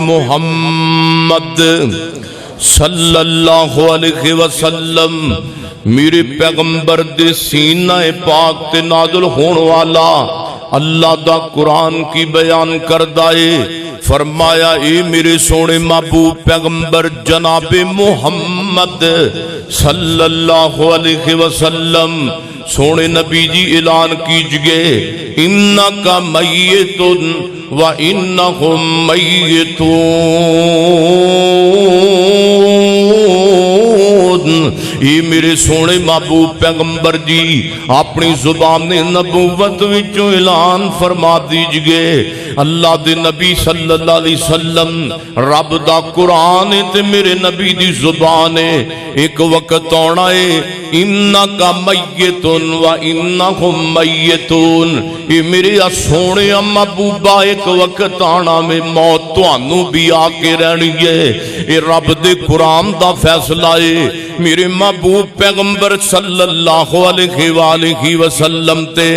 محمد صلی اللہ علیہ وسلم میرے پیغمبر دے سینہ پاک تے نازل ہون والا اللہ دا قرآن کی بیان کردائے فرمایا اے میرے سونے محبوب پیغمبر جناب محمد صلی اللہ علیہ وسلم سونے نبی جی اعلان کیجئے انکا میتن و انہم میتون یہ میرے سونے محبوب پیغمبر جی اپنی زبان نبوت وچوں اعلان فرما دیجئے اللہ دے نبی صلی اللہ علیہ وسلم رب دا قرآن تے میرے نبی دی زبان ایک وقت آنا ہے انکا میتن و انہم میتون یہ میرے سونے محبوبہ ایک وقت آنا میں موت تو آنو بھی آکے رہنی ہے یہ رب دے قرآن دا فیصلہ ہے میرے محبوب پیغمبر صلی اللہ علیہ وآلہ وسلم تے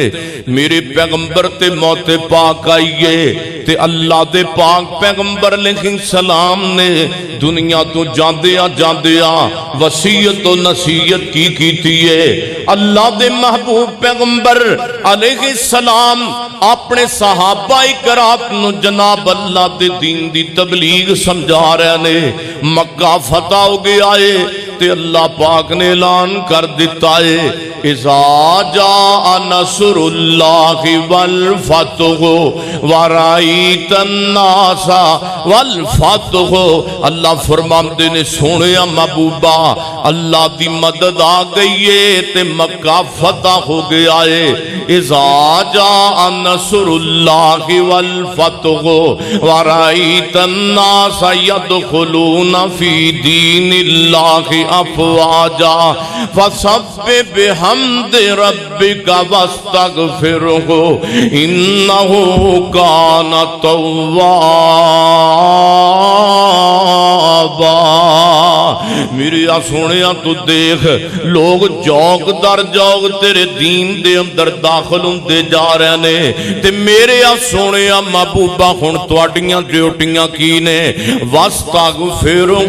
میرے پیغمبر تے موت پاک آئیے تے اللہ دے پاک پیغمبر علیہ السلام نے دنیا تو جاندیا وصیت و نصیحت کی کیتی ہے اللہ دے محبوب پیغمبر علیہ السلام اپنے صحابہ کرام نو جناب اللہ دے دین دی تبلیغ سمجھا رہے نے مکہ فتح ہو گیا ہے تے اللہ پاک نے اعلان کر دیتا ہے اذا جاء نصر اللہ والفتح ورائیت الناس والفتح اللہ فرماندے نے سونے محبوبہ اللہ دی مدد آ گئی ہے تے مکہ فتح ہو گیا ہے اذا جاء نصر اللہ والفتح ورائیت الناس يدخلون فی دین اللہ افواجا فسبح بحمد ربک واستغفرہ انہ کان توابا میرے سونیا تو دیکھ لوگ جوگ در جوگ تیرے دین دے اندر داخل ہوندے جا رہے نے تے میرے سونیا محبوبہ ہن تواڈیاں ڈیوٹیاں کی نے واستغفرہ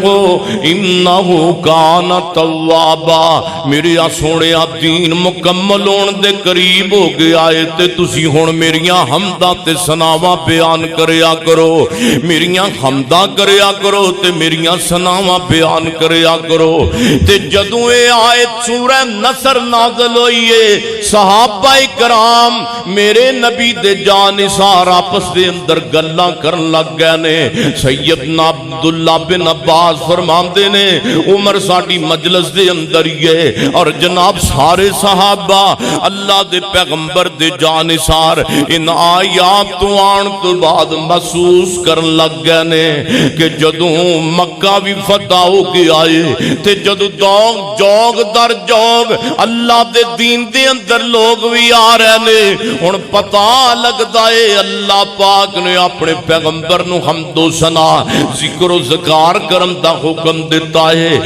انہ کان توابا میرے سونیا دین مکمل ہون دے قریب ہو گیا ہے تے تسی ہن میریاں حمداں تے ثناواں بیان کریا کرو میریاں حمداں کریا کرو تے میریاں ثناواں بیان کریا کرو تے جدوں اے آیت سورہ نصر نازل ہوئی ہے صحابہ کرام میرے نبی دے جانثار آپس دے اندر گلاں کرن لگ گئے نے سیدنا عبداللہ بن عباس فرماندے نے عمر ساڈی مجلس دے اندر یہ اور جناب سارے صحابہ اللہ دے پیغمبر دے جانثار ان آیات تو آن تو بعد محسوس کرن لگ گئے نے کہ جدوں مکہ بھی فتح ہو کے آئے تے جدوں جوگ در جوگ اللہ دے دین دے اندر لوگ بھی آ رہے نے ہن پتہ لگدا ہے اللہ پاک نے اپنے پیغمبر نو حمد و ثنا ذکر و ذکار کرن دا حکم دیتا ہے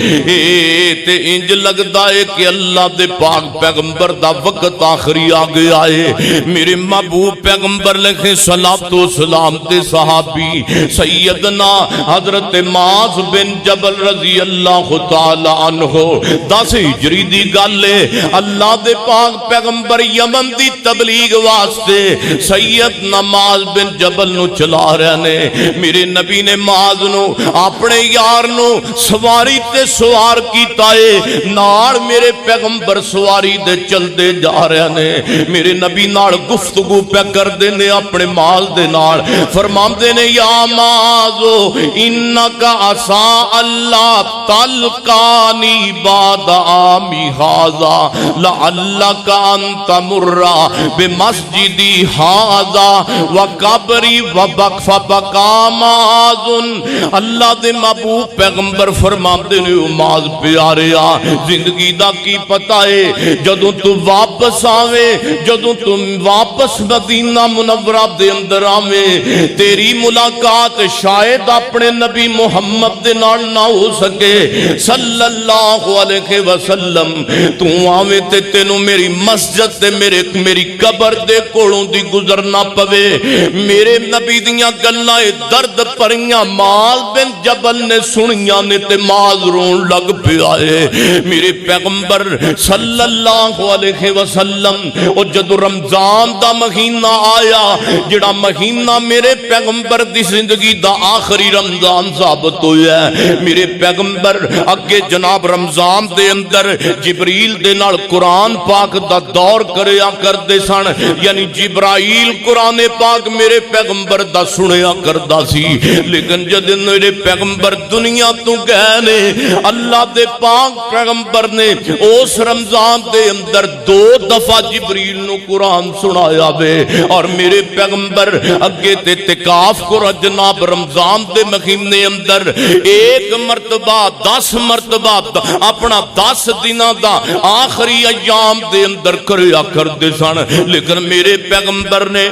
تے انج لگدا ہے کہ اللہ دے پاک پیغمبر دا وقت آخری آ گیا ہے میرے محبوب پیغمبر علیہ الصلوۃ والسلام تے صحابی سیدنا حضرت معاذ بن جبل رضی اللہ تعالی عنہ 10 ہجری دی گل ہے اللہ دے پاک پیغمبر یمن دی تبلیغ واسطے سیدنا معاذ بن جبل نو چلا رہے نے میرے نبی نے معاذ نو اپنے یار نو سواری تے سوار کیتا ہے نال میرے پیغمبر سواری دے چل دے جا رہے نے میرے نبی نال گفتگو پہ کر دے نے اپنے مال دے نال فرماندے نے یا معاذ انکا عسا اللہ تلقانی بعد عامی ھذا لعلک ان تمر بمسجدی ھذا وقبری وبقى معاذ اللہ دے محبوب پیغمبر فرماندے نے معاذ پیاریا زندگی دا کی پتہ ہے جدوں تو واپس آوے جدوں تم واپس مدینہ منورہ دے اندر آوے تیری ملاقات شاید اپنے نبی محمد دے نال نہ ہو سکے صلی اللہ علیہ وسلم تو آویں تے تینوں میری مسجد تے میری قبر دے کولوں دی گزرنا پوے. میرے نبی دیاں گلاں درد پریاں معاذ بن جبل نے سنیاں نے تے معاذ رون لگ پیا ہے. میرے پیغمبر صلی اللہ علیہ وسلم او جدو رمضان دا مہینہ آیا جڑا مہینہ میرے پیغمبر دی زندگی دا آخری رمضان ثابت ہویا ہے. میرے پیغمبر اگے جناب رمضان دے اندر جبریل دے نال قرآن پاک دا دور کریا کردے سن. یعنی جبرائیل قرآن پاک میرے پیغمبر دا سنیا کردا سی. لیکن جد میرے پیغمبر دنیا تو گئے نے اللہ دے پاک پیغمبر نے اس رمضان دے اندر 2 دفعہ جبریل نو قرآن سنایا بے. اور میرے پیغمبر اگے تے اعتکاف کو جناب رمضان دے مہینے اندر 1 مرتبہ 10 مرتبہ اپنا 10 دنوں دا آخری ایام دے اندر کریا کردے سن. لیکن میرے پیغمبر نے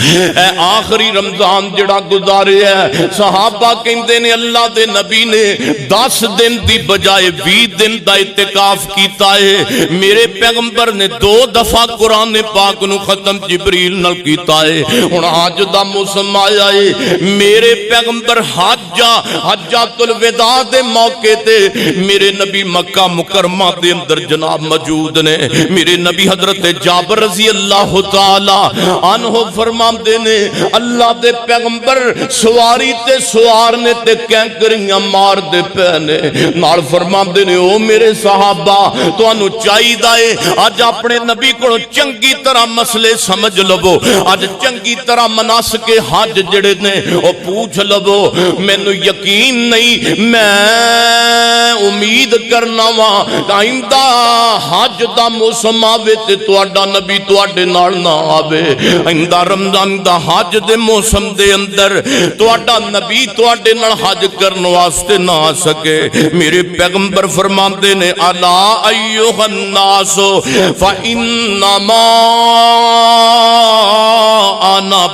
اے آخری رمضان جڑا گزارے ہے صحابہ کہندے نے اللہ دے نبی نے 10 دن دی بجائے 20 دن دا اعتکاف کیتا ہے. میرے پیغمبر نے 2 دفعہ قرآن پاک نو ختم جبریل نال کیتا ہے. ہن حج دا موسم آیا ہے. میرے پیغمبر حجۃ الوداع دے موقع تے میرے نبی مکہ مکرمہ دے اندر جناب موجود نے. میرے نبی حضرت جابر رضی اللہ تعالی عنہ فرما نے اللہ دے پیغمبر سواری تے سوار نے تے کینکریاں مار دے پہنے نال فرما نے او میرے صحابہ تانوں چاہیدا ہے اج اپنے نبی کو چنگی طرح مسئلے سمجھ لو. اج چنگی طرح مناسک حج جڑے نے او پوچھ لو. مینوں یقین نہیں میں امید کرنا وا آئندہ حج دا موسم آوے تے تہاڈا نبی تواڈے نال نہ آوے. آئندہ رمضان دا حج دے موسم دے اندر تواڈا نبی تواڈے نال حج کرن واسطے نہ آ سکے. میرے پیغمبر فرماندے نے الا ایھا الناس فانما انا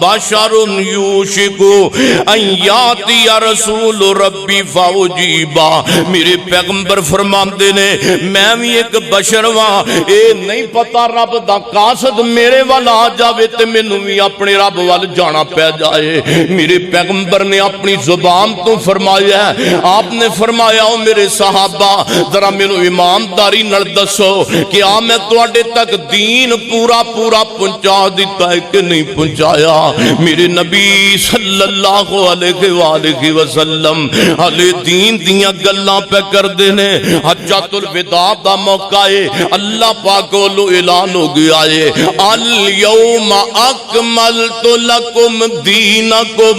بشر یوشک ان یاتی رسول ربی فاجیبا. میرے پیغمبر فرماندے نے میں بھی ایک بشر ہاں. اے نہیں پتا رب دا قاصد میرے والا آ جاوے تے مینوں بھی اپنے رب وال جانا پہ جائے. میرے پیغمبر نے اپنی زبان تو فرمایا ہے. آپ نے فرمایا او میرے صحابہ ذرا مینوں ایمانداری نال دسو کہ میں تواڈے تک دین پورا پہنچا دیتا ہے کہ نہیں پہنچایا. میرے نبی صلی اللہ علیہ وآلہ وسلم علی دین دیاں گلاں پہ کردے نے. حجۃ الوداع دا موقع ہے. اللہ پاک والو اعلان ہو گیا ہے اليوم اکملت لکم دینکم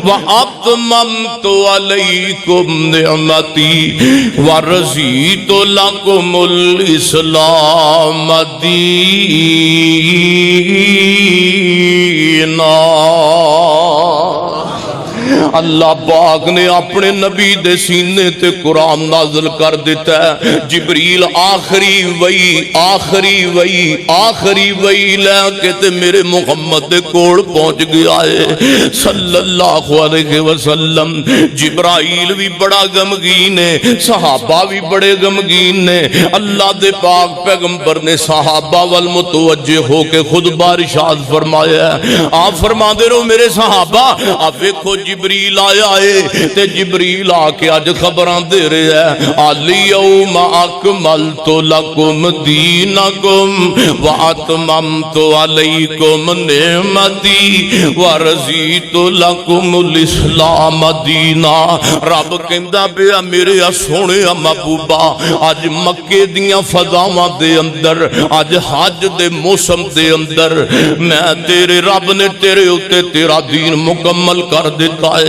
واتممت علیکم نعمتی ورضیت لکم الاسلام دینا. اللہ پاک نے اپنے نبی دے سینے تے قرآن نازل کر دیتا ہے. جبریل آخری وحی لے کے تے میرے محمد دے کوڑ پہنچ گیا ہے صلی اللہ علیہ وسلم. جبرائیل بھی بڑا غمگین ہے, صحابہ بھی بڑے غمگین نے. اللہ دے پاک پیغمبر نے صحابہ والمتوجہ ہو کے خود بارشاد فرمایا ہے. آپ فرما دے رہو میرے صحابہ آپ ویکھو جبریل آیا ہے تے جبریل آ کے اج خبراں دے رہا ہے الیوم اکملت لکم دینکم واتممت علیکم نعمتی ورضیت لکم الاسلام دینا. رب کہندا پیا میرے سونے محبوبا اج مکے دیاں فضاواں دے اندر اج حج دے موسم دے اندر میں تیرے رب نے تیرے اوتے تیرا دین مکمل کر دیتا ہے.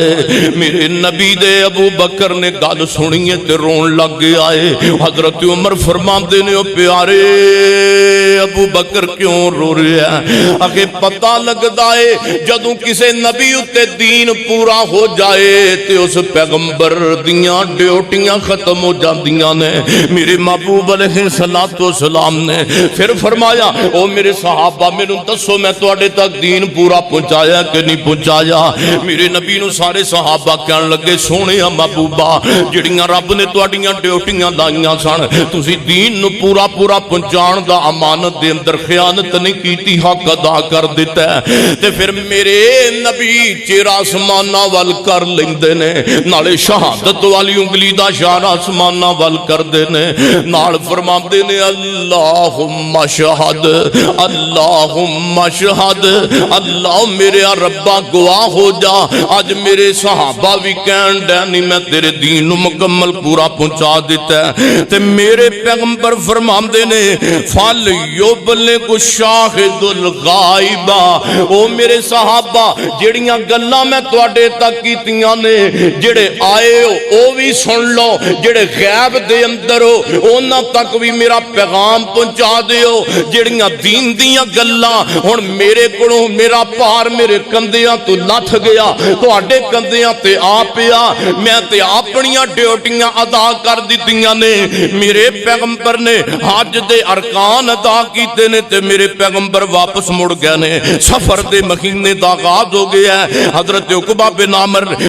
میرے نبی دے ابو بکر نے گل سنی تے رون لگ گیا ہے. حضرت عمر فرماندے نے او پیارے ابو بکر کیوں رو رہا ہے؟ اکھے پتہ لگدا ہے جدوں کسے نبی اتے دین پورا ہو جائے تے اس پیغمبر دیاں ڈیوٹیاں ختم ہو جاندیاں نے۔ میرے محبوب علیہ السلام نے پھر فرمایا او میرے صحابہ میرے دسو میں تواڈے تک دین پورا پہنچایا کہ نہیں پہنچایا؟ میرے نبی نو سارے صحابہ کہن لگے سونے محبوبہ جڑیاں رب نے تواڈیاں ڈیوٹیاں لائیاں سن تسی دین نو پورا پہنچان دا امانت دے اندر خیانت نہیں کیتی، حق ادا کر دیتا ہے۔ تے پھر میرے نبی چہرہ آسماناں ول کر لیندے نے، نالے شہادت والی انگلی دا اشارہ آسماناں ول کردے نے، نال فرماندے نے اللہم شہد اللہم شہد، اللہ میرے ربا گواہ ہو جا اج میرے صحابہ بھی کہن ڈے نہیں میں تیرے دین نو مکمل پورا پہنچا دیتا ہے۔ تے میرے پیغمبر فرماندے نے فَلْيُبْلِغْ شَاهِدُ الْغَائِبَ، او میرے صحابہ جڑیاں گلاں میں تواڈے تک کیتیاں نے جڑے آئے ہو او بھی سن لو، جڑے غیب دے اندر ہو انہاں تک بھی میرا پیغام پہنچا دیو۔ جڑیاں دین دیاں گلاں ہن میرے کولوں میرا پار میرے کندیاں تو لتھ گیا تواڈے کندیاں تے آ پیا، میں تے اپنیاں ڈیوٹیاں ادا کر دتیاں نے۔ میرے پیغمبر نے حج دے ارکان ادا کیتے نے تے میرے پیغمبر واپس مڑ گئے نے۔ سفر دے مہینے دا آغاز ہو گیا ہے۔ حضرت عقبہ بن عامر